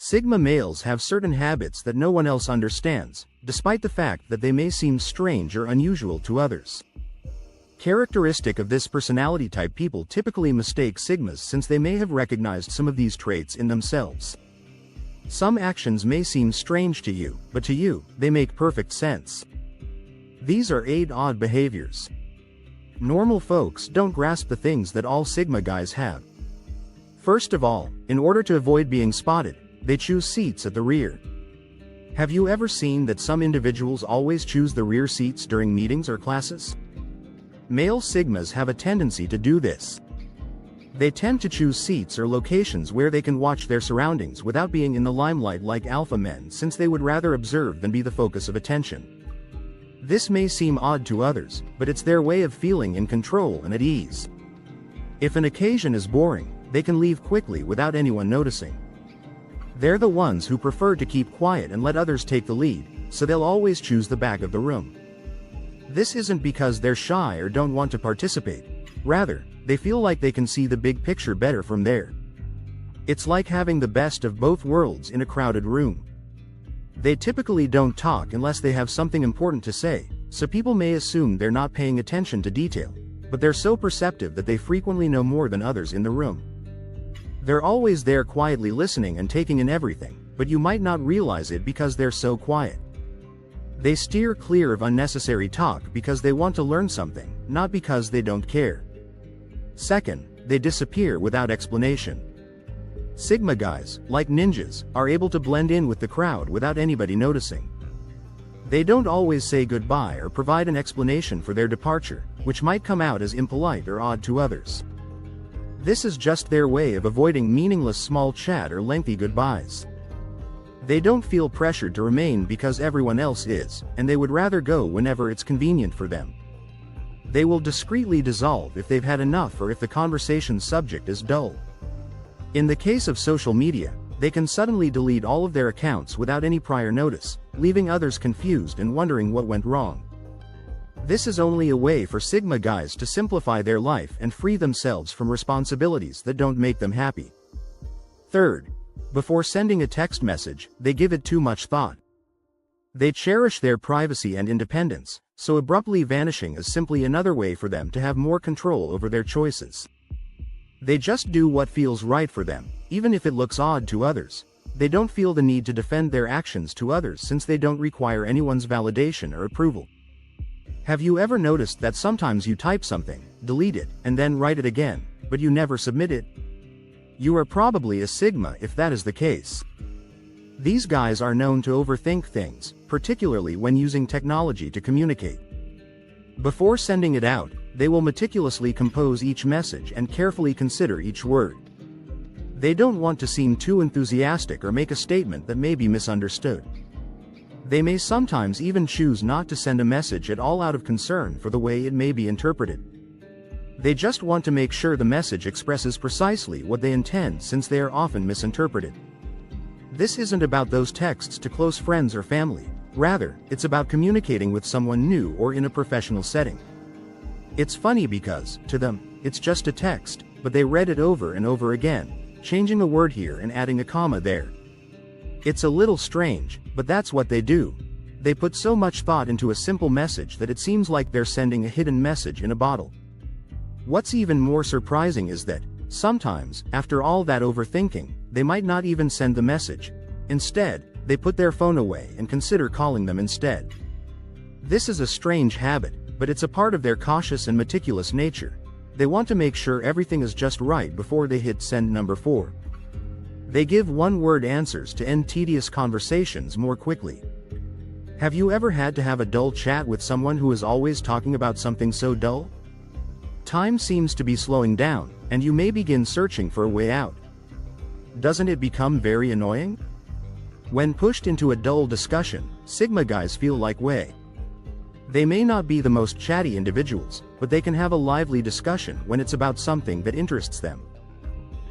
Sigma males have certain habits that no one else understands, despite the fact that they may seem strange or unusual to others. Characteristic of this personality type: people typically mistake Sigmas since they may have recognized some of these traits in themselves. Some actions may seem strange to you, but to you, they make perfect sense. These are 8 odd behaviors. Normal folks don't grasp the things that all Sigma guys have. First of all, in order to avoid being spotted, they choose seats at the rear. Have you ever seen that some individuals always choose the rear seats during meetings or classes? Male Sigmas have a tendency to do this. They tend to choose seats or locations where they can watch their surroundings without being in the limelight like alpha men, since they would rather observe than be the focus of attention. This may seem odd to others, but it's their way of feeling in control and at ease. If an occasion is boring, they can leave quickly without anyone noticing. They're the ones who prefer to keep quiet and let others take the lead, so they'll always choose the back of the room. This isn't because they're shy or don't want to participate. Rather, they feel like they can see the big picture better from there. It's like having the best of both worlds in a crowded room. They typically don't talk unless they have something important to say, so people may assume they're not paying attention to detail, but they're so perceptive that they frequently know more than others in the room. They're always there quietly listening and taking in everything, but you might not realize it because they're so quiet. They steer clear of unnecessary talk because they want to learn something, not because they don't care. Second, they disappear without explanation. Sigma guys, like ninjas, are able to blend in with the crowd without anybody noticing. They don't always say goodbye or provide an explanation for their departure, which might come out as impolite or odd to others. This is just their way of avoiding meaningless small chat or lengthy goodbyes. They don't feel pressured to remain because everyone else is, and they would rather go whenever it's convenient for them. They will discreetly dissolve if they've had enough or if the conversation's subject is dull. In the case of social media, they can suddenly delete all of their accounts without any prior notice, leaving others confused and wondering what went wrong. This is only a way for Sigma guys to simplify their life and free themselves from responsibilities that don't make them happy. Third, before sending a text message, they give it too much thought. They cherish their privacy and independence, so abruptly vanishing is simply another way for them to have more control over their choices. They just do what feels right for them, even if it looks odd to others. They don't feel the need to defend their actions to others since they don't require anyone's validation or approval. Have you ever noticed that sometimes you type something, delete it, and then write it again, but you never submit it? You are probably a Sigma if that is the case. These guys are known to overthink things, particularly when using technology to communicate. Before sending it out, they will meticulously compose each message and carefully consider each word. They don't want to seem too enthusiastic or make a statement that may be misunderstood. They may sometimes even choose not to send a message at all out of concern for the way it may be interpreted. They just want to make sure the message expresses precisely what they intend, since they are often misinterpreted. This isn't about those texts to close friends or family. Rather, it's about communicating with someone new or in a professional setting. It's funny because, to them, it's just a text, but they read it over and over again, changing a word here and adding a comma there. It's a little strange, but that's what they do. They put so much thought into a simple message that it seems like they're sending a hidden message in a bottle. What's even more surprising is that, sometimes, after all that overthinking, they might not even send the message. Instead, they put their phone away and consider calling them instead. This is a strange habit, but it's a part of their cautious and meticulous nature. They want to make sure everything is just right before they hit send. Number 4. They give one-word answers to end tedious conversations more quickly. Have you ever had to have a dull chat with someone who is always talking about something so dull? Time seems to be slowing down, and you may begin searching for a way out. Doesn't it become very annoying? When pushed into a dull discussion, Sigma guys feel like way. They may not be the most chatty individuals, but they can have a lively discussion when it's about something that interests them.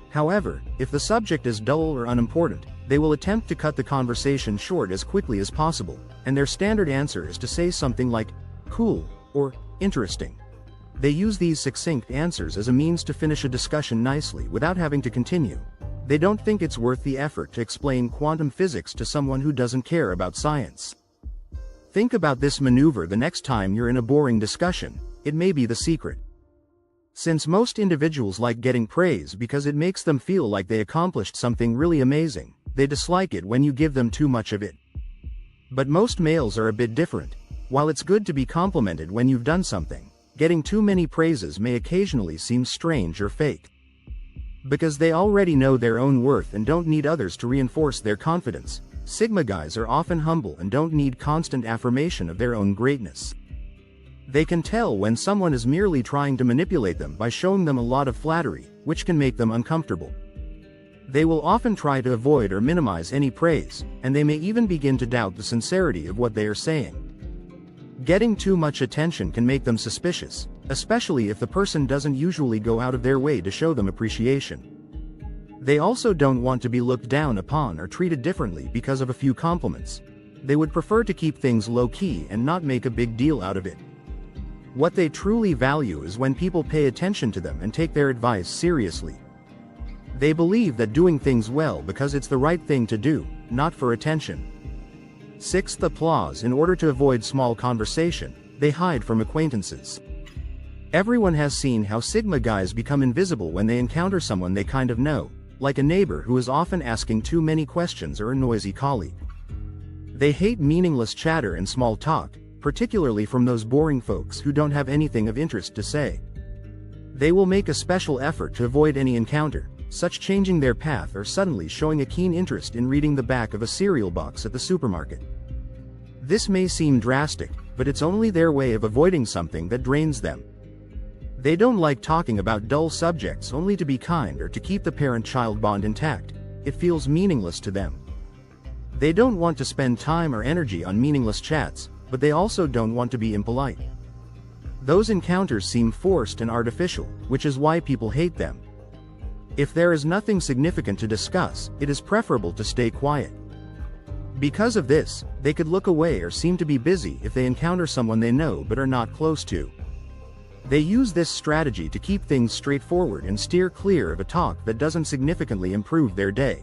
However, if the subject is dull or unimportant, they will attempt to cut the conversation short as quickly as possible, and their standard answer is to say something like, cool, or interesting. They use these succinct answers as a means to finish a discussion nicely without having to continue. They don't think it's worth the effort to explain quantum physics to someone who doesn't care about science. Think about this maneuver the next time you're in a boring discussion. It may be the secret. Since most individuals like getting praise because it makes them feel like they accomplished something really amazing, they dislike it when you give them too much of it. But most males are a bit different. While it's good to be complimented when you've done something, getting too many praises may occasionally seem strange or fake. Because they already know their own worth and don't need others to reinforce their confidence, Sigma guys are often humble and don't need constant affirmation of their own greatness. They can tell when someone is merely trying to manipulate them by showing them a lot of flattery, which can make them uncomfortable. They will often try to avoid or minimize any praise, and they may even begin to doubt the sincerity of what they are saying. Getting too much attention can make them suspicious, especially if the person doesn't usually go out of their way to show them appreciation. They also don't want to be looked down upon or treated differently because of a few compliments. They would prefer to keep things low-key and not make a big deal out of it. What they truly value is when people pay attention to them and take their advice seriously. They believe that doing things well because it's the right thing to do, not for attention. 6th, applause. In order to avoid small conversation, they hide from acquaintances. Everyone has seen how Sigma guys become invisible when they encounter someone they kind of know, like a neighbor who is often asking too many questions or a noisy colleague. They hate meaningless chatter and small talk, particularly from those boring folks who don't have anything of interest to say. They will make a special effort to avoid any encounter, such changing their path or suddenly showing a keen interest in reading the back of a cereal box at the supermarket. This may seem drastic, but it's only their way of avoiding something that drains them. They don't like talking about dull subjects only to be kind or to keep the parent-child bond intact. It feels meaningless to them. They don't want to spend time or energy on meaningless chats, but they also don't want to be impolite. Those encounters seem forced and artificial, which is why people hate them. If there is nothing significant to discuss, it is preferable to stay quiet. Because of this, they could look away or seem to be busy if they encounter someone they know but are not close to. They use this strategy to keep things straightforward and steer clear of a talk that doesn't significantly improve their day.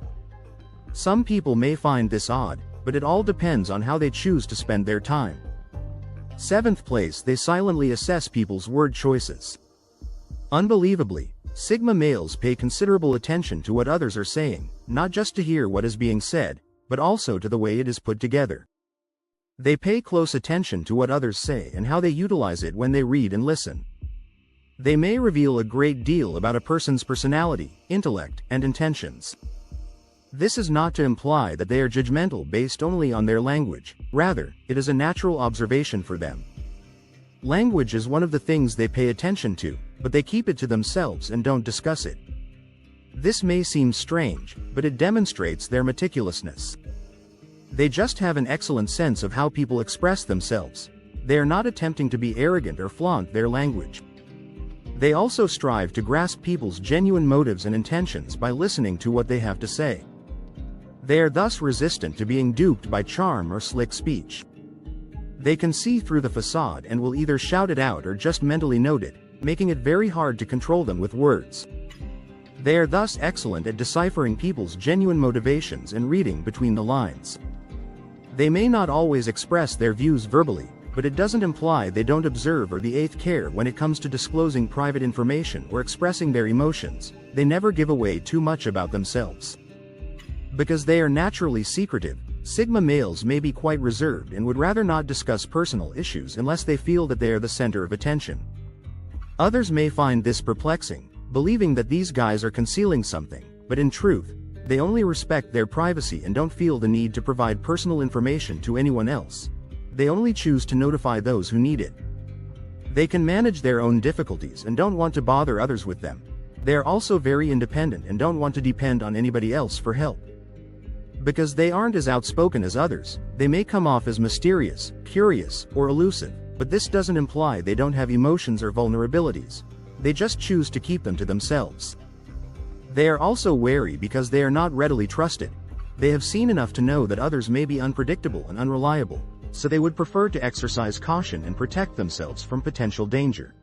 Some people may find this odd, but it all depends on how they choose to spend their time. 7th place, they silently assess people's word choices. Unbelievably, Sigma males pay considerable attention to what others are saying, not just to hear what is being said, but also to the way it is put together. They pay close attention to what others say and how they utilize it when they read and listen. They may reveal a great deal about a person's personality, intellect, and intentions. This is not to imply that they are judgmental based only on their language, rather, it is a natural observation for them. Language is one of the things they pay attention to, but they keep it to themselves and don't discuss it. This may seem strange, but it demonstrates their meticulousness. They just have an excellent sense of how people express themselves. They are not attempting to be arrogant or flaunt their language. They also strive to grasp people's genuine motives and intentions by listening to what they have to say. They are thus resistant to being duped by charm or slick speech. They can see through the facade and will either shout it out or just mentally note it, making it very hard to control them with words. They are thus excellent at deciphering people's genuine motivations and reading between the lines. They may not always express their views verbally, but it doesn't imply they don't observe or the eighth care when it comes to disclosing private information or expressing their emotions. They never give away too much about themselves. Because they are naturally secretive, Sigma males may be quite reserved and would rather not discuss personal issues unless they feel that they are the center of attention. Others may find this perplexing, believing that these guys are concealing something, but in truth, they only respect their privacy and don't feel the need to provide personal information to anyone else. They only choose to notify those who need it. They can manage their own difficulties and don't want to bother others with them. They are also very independent and don't want to depend on anybody else for help. Because they aren't as outspoken as others, they may come off as mysterious, curious, or elusive, but this doesn't imply they don't have emotions or vulnerabilities. They just choose to keep them to themselves. They are also wary because they are not readily trusted. They have seen enough to know that others may be unpredictable and unreliable, so they would prefer to exercise caution and protect themselves from potential danger.